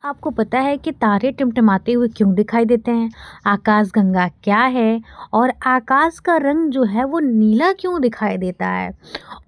आपको पता है कि तारे टिमटिमाते हुए क्यों दिखाई देते हैं? आकाशगंगा क्या है? और आकाश का रंग जो है वो नीला क्यों दिखाई देता है?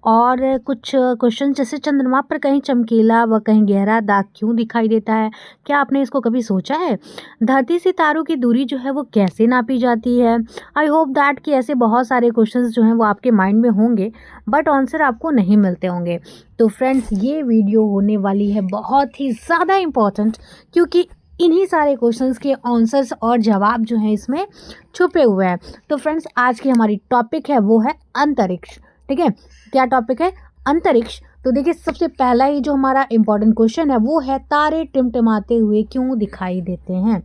और कुछ क्वेश्चन जैसे चंद्रमा पर कहीं चमकीला व कहीं गहरा दाग क्यों दिखाई देता है? क्या आपने इसको कभी सोचा है? धरती से तारों की दूरी जो है वो कैसे नापी जाती है? आई होप दैट कि ऐसे बहुत सारे क्वेश्चंस जो हैं वो आपके माइंड में होंगे, बट आंसर आपको नहीं मिलते होंगे। तो फ्रेंड्स, ये वीडियो होने वाली है बहुत ही ज़्यादा इम्पॉर्टेंट, क्योंकि इन्हीं सारे क्वेश्चंस के आंसर्स और जवाब जो हैं इसमें छुपे हुए हैं। तो फ्रेंड्स, आज की हमारी टॉपिक है वो है अंतरिक्ष। ठीक है, क्या टॉपिक है? अंतरिक्ष। तो देखिए, सबसे पहला ही जो हमारा इम्पॉर्टेंट क्वेश्चन है वो है तारे टिमटिमाते हुए क्यों दिखाई देते हैं।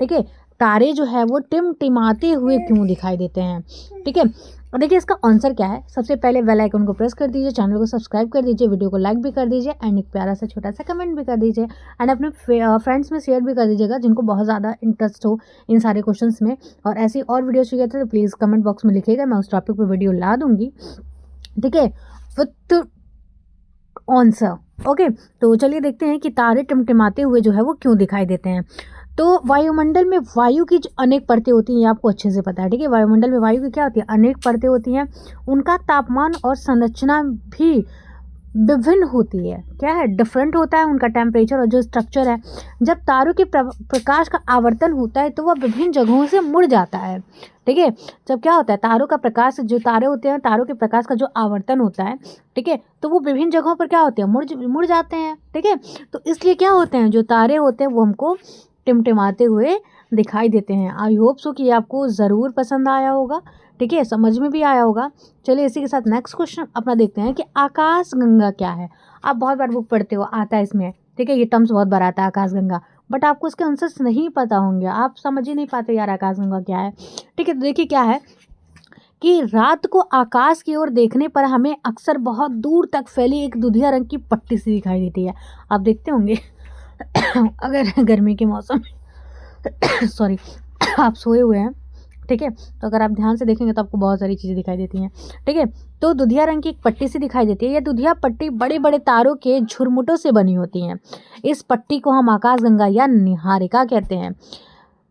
ठीक है, तारे जो है वो टिमटिमाते हुए क्यों दिखाई देते हैं। ठीक है, और देखिए इसका आंसर क्या है। सबसे पहले बेल आइकन को प्रेस कर दीजिए, चैनल को सब्सक्राइब कर दीजिए, वीडियो को लाइक भी कर दीजिए एंड एक प्यारा सा छोटा सा कमेंट भी कर दीजिए एंड अपने फ्रेंड्स में शेयर भी कर दीजिएगा जिनको बहुत ज़्यादा इंटरेस्ट हो इन सारे क्वेश्चंस में। और ऐसी और वीडियो चाहिए तो प्लीज़ कमेंट बॉक्स में लिखिएगा, मैं उस टॉपिक पर वीडियो ला दूँगी। ठीक है, विथ आंसर। ओके, तो चलिए देखते हैं कि तारे टिमटिमाते हुए जो है वो क्यों दिखाई देते हैं। तो वायुमंडल में वायु की जो अनेक परतें होती हैं, ये आपको अच्छे से पता है। ठीक है, वायुमंडल में वायु की क्या होती है? अनेक परतें होती हैं। उनका तापमान और संरचना भी विभिन्न होती है। क्या है? डिफरेंट होता है उनका टेम्परेचर और जो स्ट्रक्चर है। जब तारों के प्रकाश का आवर्तन होता है तो वह विभिन्न जगहों से मुड़ जाता है। ठीक है, जब क्या होता है, तारों का प्रकाश, जो तारे होते हैं, तारों के प्रकाश का जो आवर्तन होता है, ठीक है, तो वो विभिन्न जगहों पर क्या होते हैं? मुड़ जाते हैं। ठीक है, तो इसलिए क्या होते हैं, जो तारे होते हैं वो हमको टिमटिमाते हुए दिखाई देते हैं। आई होप सो कि आपको ज़रूर पसंद आया होगा। ठीक है, समझ में भी आया होगा। चलिए इसी के साथ नेक्स्ट क्वेश्चन अपना देखते हैं कि आकाशगंगा क्या है। आप बहुत बार बुक पढ़ते हो, आता है इसमें। ठीक है, ये टर्म्स बहुत बार आता है आकाशगंगा, बट आपको इसके आंसर्स नहीं पता होंगे, आप समझ ही नहीं पाते यार आकाशगंगा क्या है। ठीक है, तो देखिए क्या है कि रात को आकाश की ओर देखने पर हमें अक्सर बहुत दूर तक फैली एक दुधिया रंग की पट्टी सी दिखाई देती है। आप देखते होंगे अगर गर्मी के मौसम में सॉरी आप सोए हुए हैं, ठीक है, तो अगर आप ध्यान से देखेंगे तो आपको बहुत सारी चीज़ें दिखाई देती हैं। ठीक है, तो दुधिया रंग की एक पट्टी सी दिखाई देती है। यह दुधिया पट्टी बड़े बड़े तारों के झुरमुटों से बनी होती हैं। इस पट्टी को हम आकाशगंगा या निहारिका कहते हैं।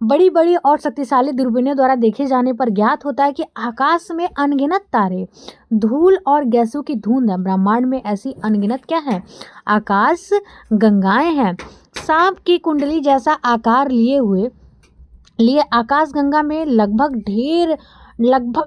बड़ी बड़ी और शक्तिशाली दूरबीनों द्वारा देखे जाने पर ज्ञात होता है कि आकाश में अनगिनत तारे, धूल और गैसों की धुंध है। ब्रह्मांड में ऐसी अनगिनत क्या है? आकाश गंगाएं हैं। सांप की कुंडली जैसा आकार लिए आकाशगंगा में लगभग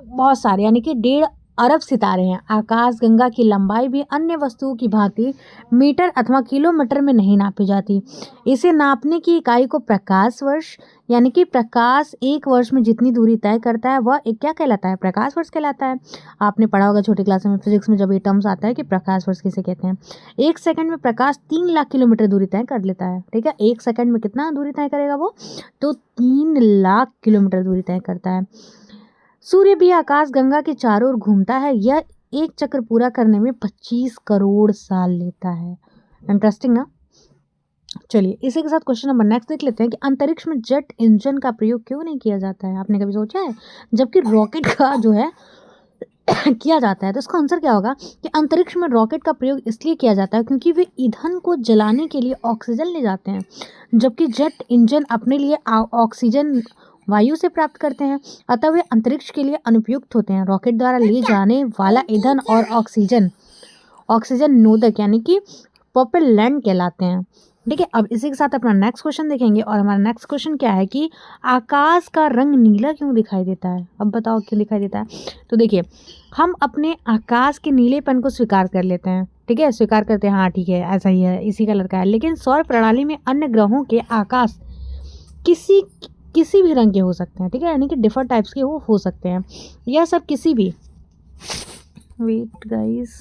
बहुत सारे यानी कि 1.5 अरब सितारे हैं। आकाशगंगा की लंबाई भी अन्य वस्तुओं की भांति मीटर अथवा किलोमीटर में नहीं नापी जाती। इसे नापने की इकाई को प्रकाश वर्ष, यानी कि प्रकाश एक वर्ष में जितनी दूरी तय करता है वह एक क्या कहलाता है? प्रकाश वर्ष कहलाता है। आपने पढ़ा होगा छोटी क्लास में फिजिक्स में, जब ये टर्म्स आता है कि प्रकाश वर्ष किसे कहते हैं। 1 सेकंड में प्रकाश 3 लाख किलोमीटर दूरी तय कर लेता है। ठीक है, 1 सेकंड में कितना दूरी तय करेगा वो? तो 3 लाख किलोमीटर दूरी तय करता है। सूर्य भी आकाशगंगा के चारों ओर घूमता है। यह एक चक्र पूरा करने में 25 करोड़ साल लेता है। इंटरेस्टिंग ना? चलिए इसी के साथ क्वेश्चन नंबर नेक्स्ट देख लेते हैं कि अंतरिक्ष में जेट इंजन का प्रयोग क्यों नहीं किया जाता है। आपने कभी सोचा है? जबकि रॉकेट का जो है किया जाता है। तो इसका आंसर क्या होगा कि अंतरिक्ष में रॉकेट का प्रयोग इसलिए किया जाता है क्योंकि वे ईंधन को जलाने के लिए ऑक्सीजन ले जाते हैं, जबकि जेट इंजन अपने लिए ऑक्सीजन वायु से प्राप्त करते हैं, अतः वे अंतरिक्ष के लिए अनुपयुक्त होते हैं। रॉकेट द्वारा ले जाने वाला ईंधन और ऑक्सीजन नोदक यानी कि प्रोपेलेंट कहलाते हैं। ठीक है, अब इसी के साथ अपना नेक्स्ट क्वेश्चन देखेंगे और हमारा नेक्स्ट क्वेश्चन क्या है कि आकाश का रंग नीला क्यों दिखाई देता है। अब बताओ क्यों दिखाई देता है। तो देखिए, हम अपने आकाश के नीलेपन को स्वीकार कर लेते हैं। ठीक है, स्वीकार करते हैं, हाँ ठीक है ऐसा ही है, इसी कलर का है। लेकिन सौर प्रणाली में अन्य ग्रहों के आकाश किसी भी रंग के हो सकते हैं। ठीक है, यानी कि डिफरेंट टाइप्स के वो हो सकते हैं। यह सब किसी भी वेट गाइस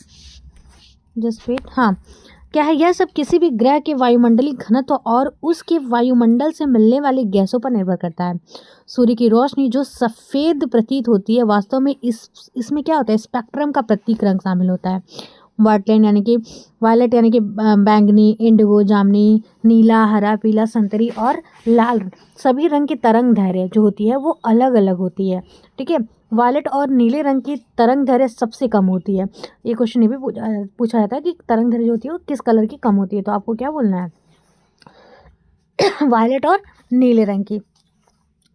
जस्ट वेट हाँ क्या है, यह सब किसी भी ग्रह के वायुमंडलीय घनत्व और उसके वायुमंडल से मिलने वाली गैसों पर निर्भर करता है। सूर्य की रोशनी जो सफ़ेद प्रतीत होती है, वास्तव में इसमें क्या होता है? स्पेक्ट्रम का प्रतीक रंग शामिल होता है। वायलेट यानी कि बैंगनी, इंडिगो, जामुनी, नीला, हरा, पीला, संतरी और लाल, सभी रंग की तरंग दैर्घ्य जो होती है वो अलग अलग होती है। ठीक है, वायलेट और नीले रंग की तरंग दैर्घ्य सबसे कम होती है। ये क्वेश्चन ये भी पूछा जाता है कि तरंग दैर्घ्य जो होती है वो किस कलर की कम होती है। तो आपको क्या बोलना है? वायलेट और नीले रंग की।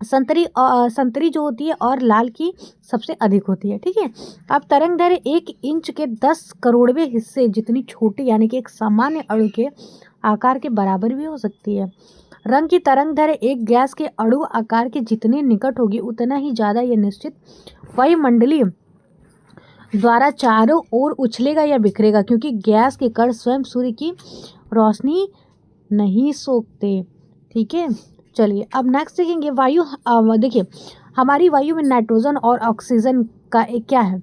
संतरी जो होती है और लाल की सबसे अधिक होती है। ठीक है। अब तरंगदैर्घ्य 1 इंच के 10 करोड़वें हिस्से जितनी छोटी यानी कि एक सामान्य अणु के आकार के बराबर भी हो सकती है। रंग की तरंगदैर्घ्य एक गैस के अणु आकार के जितने निकट होगी उतना ही ज़्यादा यह निश्चित वायुमंडलीय द्वारा चारों ओर उछलेगा या बिखरेगा, क्योंकि गैस के कण स्वयं सूर्य की रोशनी नहीं सोखते। ठीक है। चलिए अब नेक्स्ट देखेंगे वायु। देखिए हमारी वायु में नाइट्रोजन और ऑक्सीजन का एक क्या है,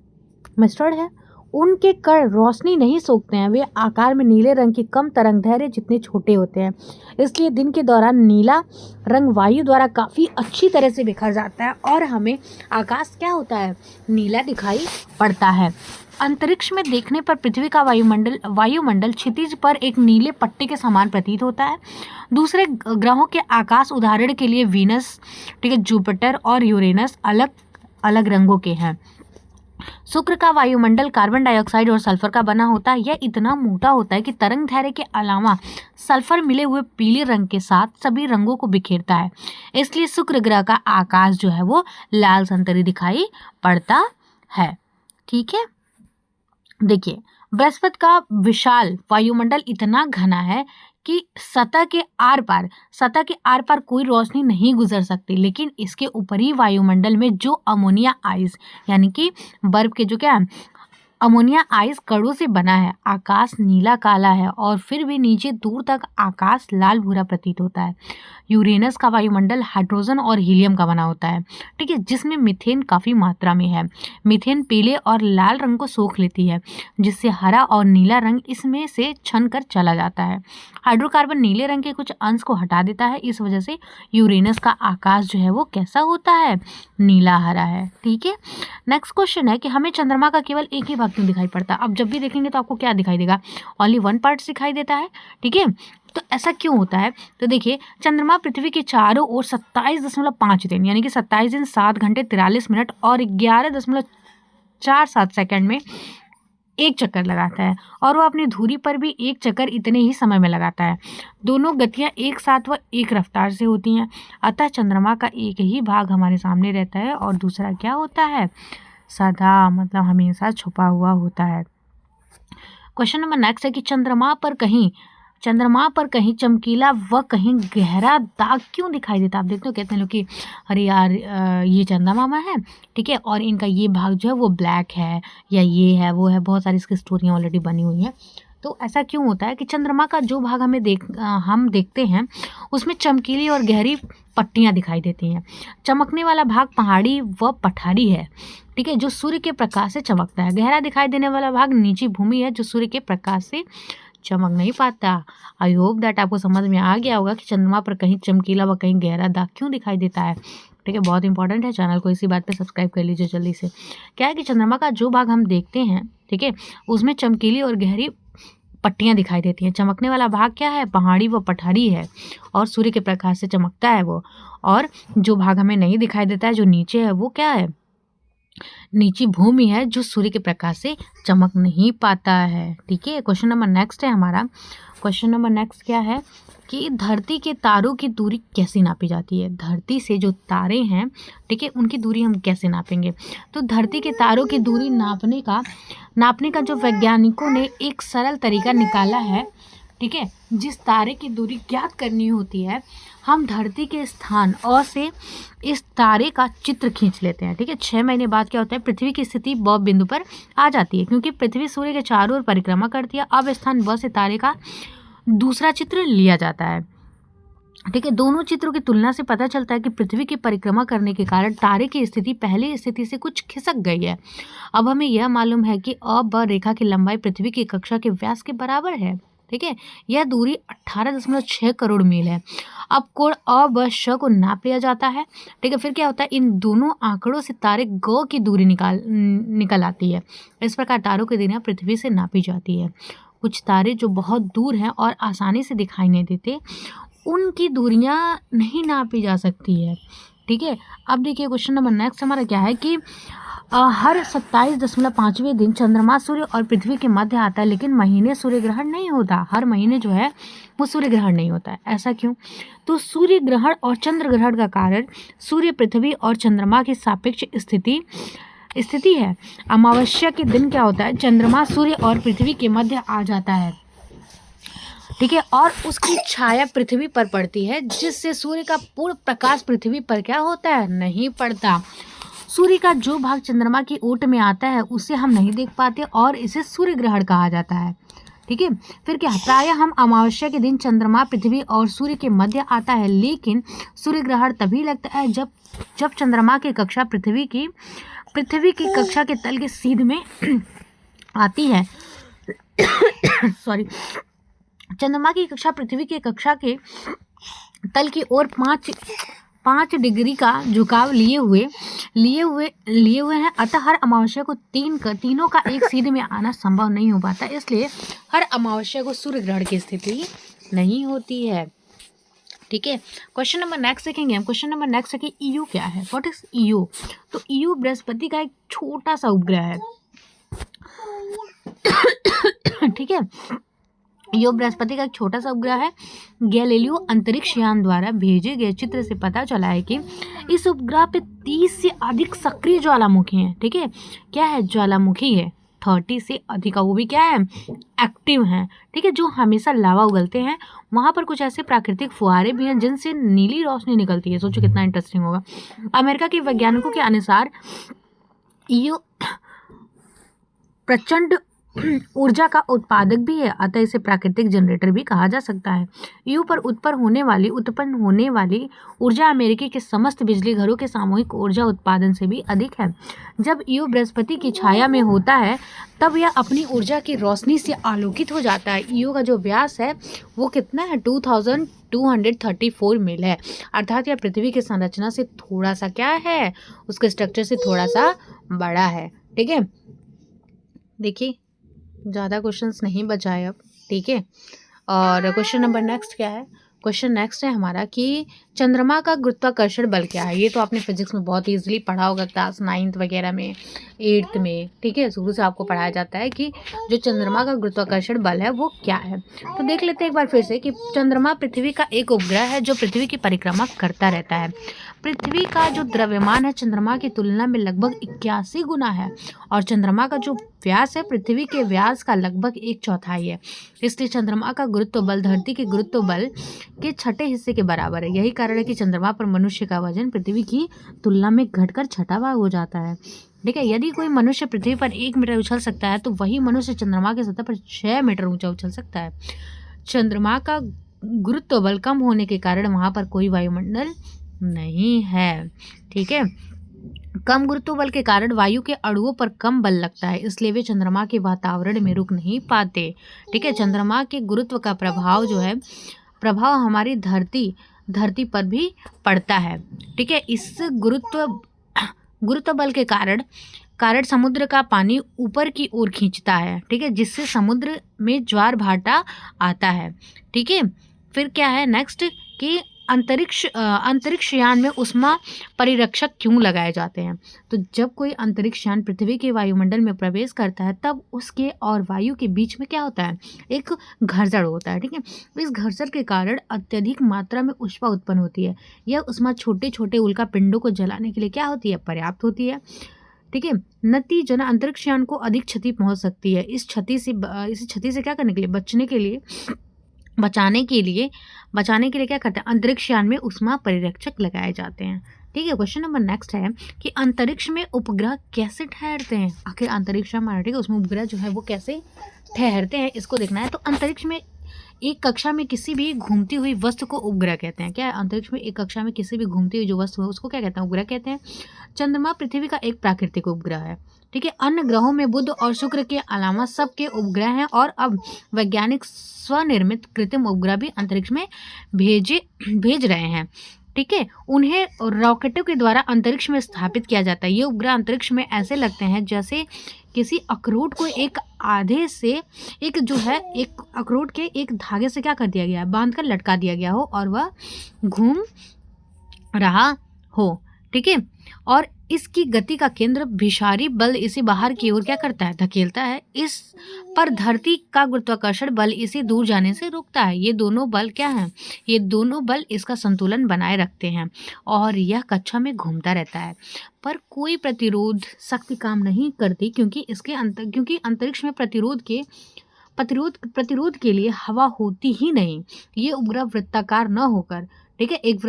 मिश्रण है। उनके कण रोशनी नहीं सोखते हैं, वे आकार में नीले रंग की कम तरंगदैर्घ्य जितने छोटे होते हैं, इसलिए दिन के दौरान नीला रंग वायु द्वारा काफ़ी अच्छी तरह से बिखर जाता है और हमें आकाश क्या होता है, नीला दिखाई पड़ता है। अंतरिक्ष में देखने पर पृथ्वी का वायुमंडल क्षितिज पर एक नीले पट्टे के समान प्रतीत होता है। दूसरे ग्रहों के आकाश उदाहरण के लिए वीनस, ठीक है, जुपिटर और यूरेनस अलग अलग रंगों के हैं। शुक्र का वायुमंडल कार्बन डाइऑक्साइड और सल्फर का बना होता है। यह इतना मोटा होता है कि तरंगदैर्घ्य के अलावा सल्फर मिले हुए पीले रंग के साथ सभी रंगों को बिखेरता है, इसलिए शुक्र ग्रह का आकाश जो है वो लाल संतरी दिखाई पड़ता है। ठीक है। देखिए बृहस्पति का विशाल वायुमंडल इतना घना है कि सतह के आर पार कोई रोशनी नहीं गुजर सकती, लेकिन इसके ऊपरी वायुमंडल में जो अमोनिया आइस यानी कि बर्फ के जो क्या है, अमोनिया आइस कणों से बना है, आकाश नीला काला है और फिर भी नीचे दूर तक आकाश लाल भूरा प्रतीत होता है। यूरेनस का वायुमंडल हाइड्रोजन और हीलियम का बना होता है। ठीक है, जिसमें मीथेन काफ़ी मात्रा में है। मीथेन पीले और लाल रंग को सोख लेती है, जिससे हरा और नीला रंग इसमें से छन कर चला जाता है। हाइड्रोकार्बन नीले रंग के कुछ अंश को हटा देता है, इस वजह से यूरेनस का आकाश जो है वो कैसा होता है, नीला हरा है। ठीक है। नेक्स्ट क्वेश्चन है कि हमें चंद्रमा का केवल एक ही भाग क्यों दिखाई पड़ता है। अब जब भी देखेंगे तो आपको क्या दिखाई देगा, ओनली वन पार्ट दिखाई देता है। ठीक है, तो ऐसा क्यों होता है, तो देखिए चंद्रमा पृथ्वी के चारों ओर 27.5 दिन यानी कि 27 दिन 7 घंटे 43 मिनट और 11.47 सेकंड में एक चक्कर लगाता है, और वो अपनी धुरी पर भी एक चक्कर इतने ही समय में लगाता है। दोनों गतियां एक साथ व एक रफ्तार से होती हैं, अतः चंद्रमा का एक ही भाग हमारे सामने रहता है और दूसरा क्या होता है, सदा मतलब हमेशा छुपा हुआ होता है। क्वेश्चन नंबर नेक्स्ट है कि चंद्रमा पर कहीं चमकीला व कहीं गहरा दाग क्यों दिखाई देता है। आप देखते हो कहते हैं लोग कि अरे यार ये चंदा मामा है, ठीक है, और इनका ये भाग जो है वो ब्लैक है या ये है वो है, बहुत सारी इसकी स्टोरियाँ ऑलरेडी बनी हुई हैं। तो ऐसा क्यों होता है कि चंद्रमा का जो भाग हम देखते हैं उसमें चमकीली और गहरी पट्टियाँ दिखाई देती हैं। चमकने वाला भाग पहाड़ी व पठारी है, ठीक है, जो सूर्य के प्रकाश से चमकता है। गहरा दिखाई देने वाला भाग नीची भूमि है, जो सूर्य के प्रकाश से चमक नहीं पाता। आई होप दैट आपको समझ में आ गया होगा कि चंद्रमा पर कहीं चमकीला व कहीं गहरा दाग क्यों दिखाई देता है। ठीक है, बहुत इंपॉर्टेंट है, चैनल को इसी बात पे सब्सक्राइब कर लीजिए जल्दी से। क्या है कि चंद्रमा का जो भाग हम देखते हैं, ठीक है, उसमें चमकीली और गहरी पट्टियाँ दिखाई देती हैं। चमकने वाला भाग क्या है, पहाड़ी व पठारी है और सूर्य के प्रकाश से चमकता है वो। और जो भाग हमें नहीं दिखाई देता है, जो नीचे है, वो क्या है, नीची भूमि है, जो सूर्य के प्रकाश से चमक नहीं पाता है। ठीक है, क्वेश्चन नंबर नेक्स्ट है हमारा। क्वेश्चन नंबर नेक्स्ट क्या है कि धरती के तारों की दूरी कैसे नापी जाती है। धरती से जो तारे हैं, ठीक है, उनकी दूरी हम कैसे नापेंगे। तो धरती के तारों की दूरी नापने का जो वैज्ञानिकों ने एक सरल तरीका निकाला है, ठीक है, जिस तारे की दूरी ज्ञात करनी होती है, हम धरती के स्थान और से इस तारे का चित्र खींच लेते हैं। ठीक है, 6 महीने बाद क्या होता है, पृथ्वी की स्थिति ब बिंदु पर आ जाती है, क्योंकि पृथ्वी सूर्य के चारों ओर परिक्रमा करती है। अब स्थान ब से तारे का दूसरा चित्र लिया जाता है। ठीक है, दोनों चित्रों की तुलना से पता चलता है कि पृथ्वी की परिक्रमा करने के कारण तारे की स्थिति पहले स्थिति से कुछ खिसक गई है। अब हमें यह मालूम है कि अ ब रेखा की लंबाई पृथ्वी की कक्षा के व्यास के बराबर है। ठीक है, यह दूरी 18.6 करोड़ मील है। अब कोण अ ब श को नाप लिया जाता है। ठीक है, फिर क्या होता है, इन दोनों आंकड़ों से तारे ग की दूरी निकल आती है। इस प्रकार तारों की दूरियां पृथ्वी से नापी जाती है। कुछ तारे जो बहुत दूर हैं और आसानी से दिखाई नहीं देते, उनकी दूरियां नहीं नापी जा सकती है। ठीक है, अब देखिए क्वेश्चन नंबर नेक्स्ट हमारा क्या है कि हर 27.5वें दिन चंद्रमा सूर्य और पृथ्वी के मध्य आता है, लेकिन महीने सूर्य ग्रहण नहीं होता। हर महीने जो है वो सूर्य ग्रहण नहीं होता है। ऐसा क्यों? तो सूर्य ग्रहण और चंद्र ग्रहण का कारण सूर्य, पृथ्वी और चंद्रमा की सापेक्ष स्थिति है। अमावस्या के दिन क्या होता है? चंद्रमा सूर्य और पृथ्वी के मध्य आ जाता है, ठीक है, और उसकी छाया पृथ्वी पर पड़ती है, जिससे सूर्य का पूर्ण प्रकाश पृथ्वी पर क्या होता है? नहीं पड़ता। सूर्य का जो भाग चंद्रमा की ओट में आता है उसे हम नहीं देख पाते और इसे सूर्य ग्रहण कहा जाता है, ठीक है। फिर क्या? प्रायः हम अमावस्या के दिन चंद्रमा पृथ्वी और सूर्य के मध्य आता है, लेकिन सूर्य ग्रहण तभी लगता है जब चंद्रमा की कक्षा पृथ्वी की कक्षा के तल के सीध में आती है। सॉरी, चंद्रमा की कक्षा पृथ्वी की कक्षा के तल की ओर 5 डिग्री का झुकाव लिए हुए हैं। अतः हर अमावस्या को तीनों का एक सीध में आना संभव नहीं हो पाता, इसलिए हर अमावस्या को सूर्य ग्रहण की स्थिति नहीं होती है, ठीक है। क्वेश्चन नंबर नेक्स्ट देखेंगे हम। क्वेश्चन नंबर नेक्स्ट है कि ईयू क्या है? What is EU? तो ईयू बृहस्पति का एक छोटा सा उपग्रह है, ठीक है। ईयू बृहस्पति का एक छोटा सा उपग्रह है। गैलीलियो अंतरिक्ष यान द्वारा भेजे गए चित्र से पता चला है कि इस उपग्रह पे 30 से अधिक सक्रिय ज्वालामुखी हैं, ठीक है। क्या है? ज्वालामुखी है 30 से अधिक का, वो भी क्या है? एक्टिव हैं, ठीक है, जो हमेशा लावा उगलते हैं। वहाँ पर कुछ ऐसे प्राकृतिक फुहारे भी हैं जिनसे नीली रोशनी निकलती है। सोचो कितना इंटरेस्टिंग होगा। अमेरिका के वैज्ञानिकों के अनुसार ईयू प्रचंड ऊर्जा का उत्पादक भी है, अतः इसे प्राकृतिक जनरेटर भी कहा जा सकता है। ईयू पर उत्पन्न होने वाली ऊर्जा अमेरिकी के समस्त बिजली घरों के सामूहिक ऊर्जा उत्पादन से भी अधिक है। जब ईयू बृहस्पति की छाया में होता है तब यह अपनी ऊर्जा की रोशनी से आलोकित हो जाता है। ईयू का जो व्यास है वो कितना है? 2234 मील है, अर्थात यह पृथ्वी की संरचना से थोड़ा सा क्या है? उसके स्ट्रक्चर से थोड़ा सा बड़ा है, ठीक है। देखिए ज़्यादा क्वेश्चंस नहीं बचाए अब, ठीक है। और क्वेश्चन नंबर नेक्स्ट क्या है? क्वेश्चन नेक्स्ट है हमारा कि चंद्रमा का गुरुत्वाकर्षण बल क्या है? ये तो आपने फिजिक्स में बहुत ईजिली पढ़ा होगा, क्लास 9th वगैरह में, 8th में, ठीक है। शुरू से आपको पढ़ाया जाता है कि जो चंद्रमा का गुरुत्वाकर्षण बल है वो क्या है। तो देख लेते हैं एक बार फिर से कि चंद्रमा पृथ्वी का एक उपग्रह है जो पृथ्वी की परिक्रमा करता रहता है। पृथ्वी का जो द्रव्यमान है चंद्रमा की तुलना में लगभग 81 गुना है, और चंद्रमा का जो व्यास है पृथ्वी के व्यास का लगभग 1/4 है। इसलिए चंद्रमा का गुरुत्व बल धरती के गुरुत्व बल के 6ठे हिस्से के बराबर है। यही कारण है कि चंद्रमा पर मनुष्य का वजन पृथ्वी की तुलना में घटकर 6ठा भाग हो जाता है, ठीक है। यदि कोई मनुष्य पृथ्वी पर 1 मीटर उछल सकता है तो वही मनुष्य चंद्रमा की सतह पर 6 मीटर ऊंचा उछल सकता है। चंद्रमा का गुरुत्व बल कम होने के कारण वहां पर कोई वायुमंडल नहीं है, ठीक है। कम गुरुत्व बल के कारण वायु के अणुओं पर कम बल लगता है, इसलिए वे चंद्रमा के वातावरण में रुक नहीं पाते, ठीक है। चंद्रमा के गुरुत्व का प्रभाव जो है हमारी धरती पर भी पड़ता है, ठीक है। इस गुरुत्व बल के कारण समुद्र का पानी ऊपर की ओर खींचता है, ठीक है, जिससे समुद्र में ज्वार भाटा आता है, ठीक है। फिर क्या है नेक्स्ट कि अंतरिक्ष यान में उष्मा परिरक्षक क्यों लगाए जाते हैं? तो जब कोई अंतरिक्ष यान पृथ्वी के वायुमंडल में प्रवेश करता है तब उसके और वायु के बीच में क्या होता है? एक घर्षण होता है, ठीक है। इस घर्षण के कारण अत्यधिक मात्रा में ऊष्मा उत्पन्न होती है। यह ऊष्मा छोटे छोटे उल्का पिंडों को जलाने के लिए क्या होती है? पर्याप्त होती है, ठीक है। नतीजतन अंतरिक्ष यान को अधिक क्षति पहुंच सकती है। इस क्षति से क्या करने के लिए? बचाने के लिए क्या करते हैं? अंतरिक्ष यान में ऊष्मा परिरक्षक लगाए जाते हैं, ठीक है। क्वेश्चन नंबर नेक्स्ट है कि अंतरिक्ष में उपग्रह कैसे ठहरते हैं? आखिर अंतरिक्ष हमारा, ठीक है, उसमें उपग्रह जो है वो कैसे ठहरते हैं, इसको देखना है। तो अंतरिक्ष में एक कक्षा में किसी भी घूमती हुई वस्तु को उपग्रह कहते हैं। क्या है? अंतरिक्ष में एक कक्षा में किसी भी घूमती हुई जो वस्तु है उसको क्या कहते हैं? उपग्रह कहते हैं। चंद्रमा पृथ्वी का एक प्राकृतिक उपग्रह है, ठीक है। अन्य ग्रहों में बुध और शुक्र के अलावा सबके उपग्रह हैं, और अब वैज्ञानिक स्वनिर्मित कृत्रिम उपग्रह भी अंतरिक्ष में भेज रहे हैं, ठीक है। उन्हें रॉकेटों के द्वारा अंतरिक्ष में स्थापित किया जाता है। ये उपग्रह अंतरिक्ष में ऐसे लगते हैं जैसे किसी अखरोट को एक अखरोट के एक धागे से क्या कर दिया गया है? बांध कर लटका दिया गया हो और वह घूम रहा हो, ठीक है। और इसकी गति का केंद्र भिशारी बल इसे बाहर की ओर क्या करता है, धकेलता है। इस पर धरती का गुरुत्वाकर्षण बल इसे दूर जाने से रोकता है। ये दोनों बल क्या हैं, ये दोनों बल इसका संतुलन बनाए रखते हैं और यह कक्षा में घूमता रहता है। पर कोई प्रतिरोध शक्ति काम नहीं करती, क्योंकि अंतरिक्ष में प्रतिरोध के लिए हवा होती ही नहीं। ये उपग्रह वृत्ताकार न होकर, ठीक है, एक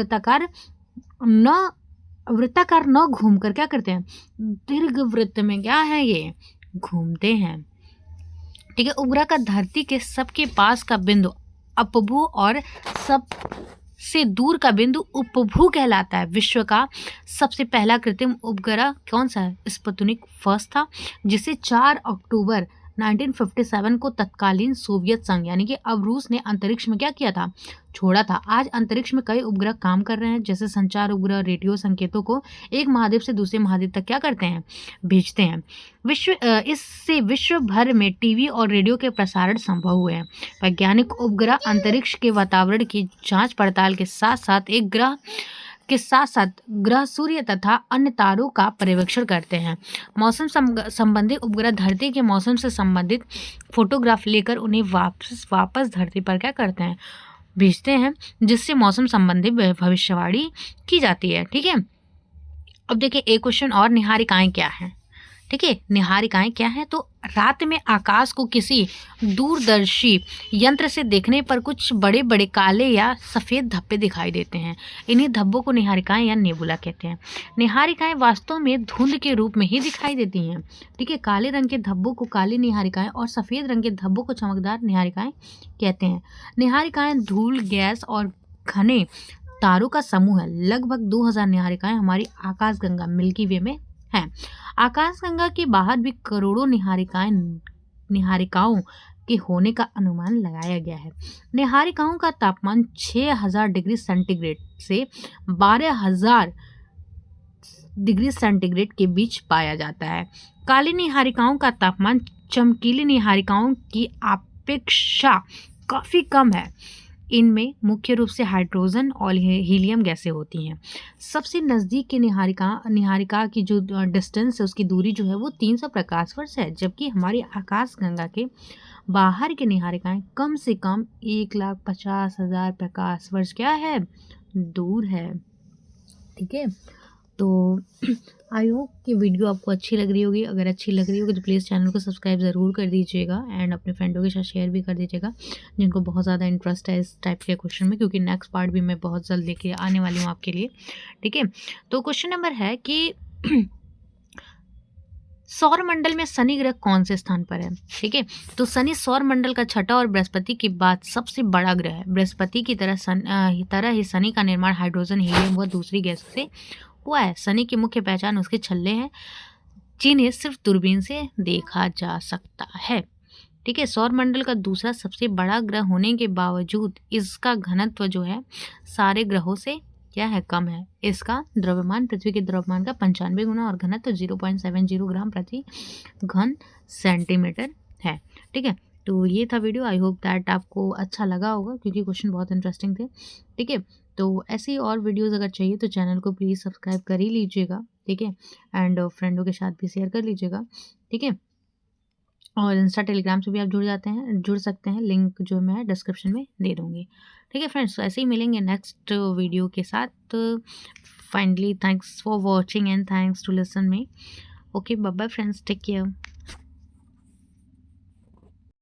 वृत्ताकार न घूमकर क्या करते हैं, दीर्घ वृत्त में क्या है, ये घूमते हैं। ठीक है, उपग्रह का धरती के सबके पास का बिंदु अपभू और सबसे दूर का बिंदु उपभू कहलाता है। विश्व का सबसे पहला कृत्रिम उपग्रह कौन सा है, स्पुतनिक फर्स्ट था, जिसे 4 अक्टूबर 1957 को तत्कालीन सोवियत संघ यानी कि अब रूस ने अंतरिक्ष में क्या किया था, छोड़ा था। आज अंतरिक्ष में कई उपग्रह काम कर रहे हैं, जैसे संचार उपग्रह रेडियो संकेतों को एक महाद्वीप से दूसरे महाद्वीप तक क्या करते हैं, भेजते हैं। इससे विश्व भर में टीवी और रेडियो के प्रसारण संभव हुए हैं। वैज्ञानिक उपग्रह अंतरिक्ष के वातावरण की जांच पड़ताल के साथ साथ ग्रह, सूर्य तथा अन्य तारों का पर्यवेक्षण करते हैं। मौसम संबंधी उपग्रह धरती के मौसम से संबंधित फोटोग्राफ लेकर उन्हें वापस धरती पर क्या करते हैं, भेजते हैं, जिससे मौसम संबंधी भविष्यवाणी की जाती है। ठीक है, अब देखिए एक क्वेश्चन और, निहारिकाएं क्या हैं। ठीक है, निहारिकाएं क्या है, तो रात में आकाश को किसी दूरदर्शी यंत्र से देखने पर कुछ बड़े बड़े काले या सफ़ेद धब्बे दिखाई देते हैं। इन्हीं धब्बों को निहारिकाएं या नेबुला कहते हैं। निहारिकाएं वास्तव में धुंध के रूप में ही दिखाई देती हैं। ठीक है, काले रंग के धब्बों को काली निहारिकाएं और सफ़ेद रंग के धब्बों को चमकदार निहारिकाएं कहते हैं। निहारिकाएं धूल, गैस और घने तारों का समूह है। लगभग 2000 निहारिकाएं हमारी आकाशगंगा मिल्की वे में हैं। आकाशगंगा के बाहर भी करोड़ों निहारिकाओं के होने का अनुमान लगाया गया है। निहारिकाओं का तापमान 6000 डिग्री सेंटीग्रेड से 12000 डिग्री सेंटीग्रेड के बीच पाया जाता है। काली निहारिकाओं का तापमान चमकीली निहारिकाओं की अपेक्षा काफ़ी कम है। इनमें मुख्य रूप से हाइड्रोजन और हीलियम गैसें होती हैं। सबसे नज़दीक की निहारिका की जो डिस्टेंस है, उसकी दूरी जो है वो 300 प्रकाश वर्ष है, जबकि हमारी आकाशगंगा के बाहर की निहारिकाएं कम से कम 1,50,000 प्रकाश वर्ष क्या है, दूर है। ठीक है, तो आई होप कि वीडियो आपको अच्छी लग रही होगी। अगर अच्छी लग रही होगी तो प्लीज़ चैनल को सब्सक्राइब ज़रूर कर दीजिएगा एंड अपने फ्रेंडों के साथ शेयर भी कर दीजिएगा जिनको बहुत ज़्यादा इंटरेस्ट है इस टाइप के क्वेश्चन में, क्योंकि नेक्स्ट पार्ट भी मैं बहुत जल्द लेके आने वाली हूँ आपके लिए। ठीक है, तो क्वेश्चन नंबर है कि सौर मंडल में शनि ग्रह कौन से स्थान पर है। ठीक है, तो शनि सौर मंडल का छठा और बृहस्पति के बाद सबसे बड़ा ग्रह है। बृहस्पति की तरह ही शनि का निर्माण हाइड्रोजन, हीलियम व दूसरी गैस से हुआ है। शनि की मुख्य पहचान उसके छल्ले हैं, जिन्हें सिर्फ दूरबीन से देखा जा सकता है। ठीक है, सौर मंडल का दूसरा सबसे बड़ा ग्रह होने के बावजूद इसका घनत्व जो है सारे ग्रहों से क्या है, कम है। इसका द्रव्यमान पृथ्वी के द्रव्यमान का 95 गुना और घनत्व 0.70 ग्राम प्रति घन सेंटीमीटर है। ठीक है, तो ये था वीडियो। आई होप दैट आपको अच्छा लगा होगा, क्योंकि क्वेश्चन बहुत इंटरेस्टिंग थे। ठीक है, तो ऐसी और वीडियोस अगर चाहिए तो चैनल को प्लीज़ सब्सक्राइब कर ही लीजिएगा। ठीक है, एंड फ्रेंडों के साथ भी शेयर कर लीजिएगा। ठीक है, और इंस्टा टेलीग्राम से भी आप जुड़ सकते हैं, लिंक जो मैं डिस्क्रिप्शन में दे दूँगी। ठीक है फ्रेंड्स, तो ऐसे ही मिलेंगे नेक्स्ट वीडियो के साथ। Finally thanks for watching and thanks to listen me. Okay, bye bye friends, take care.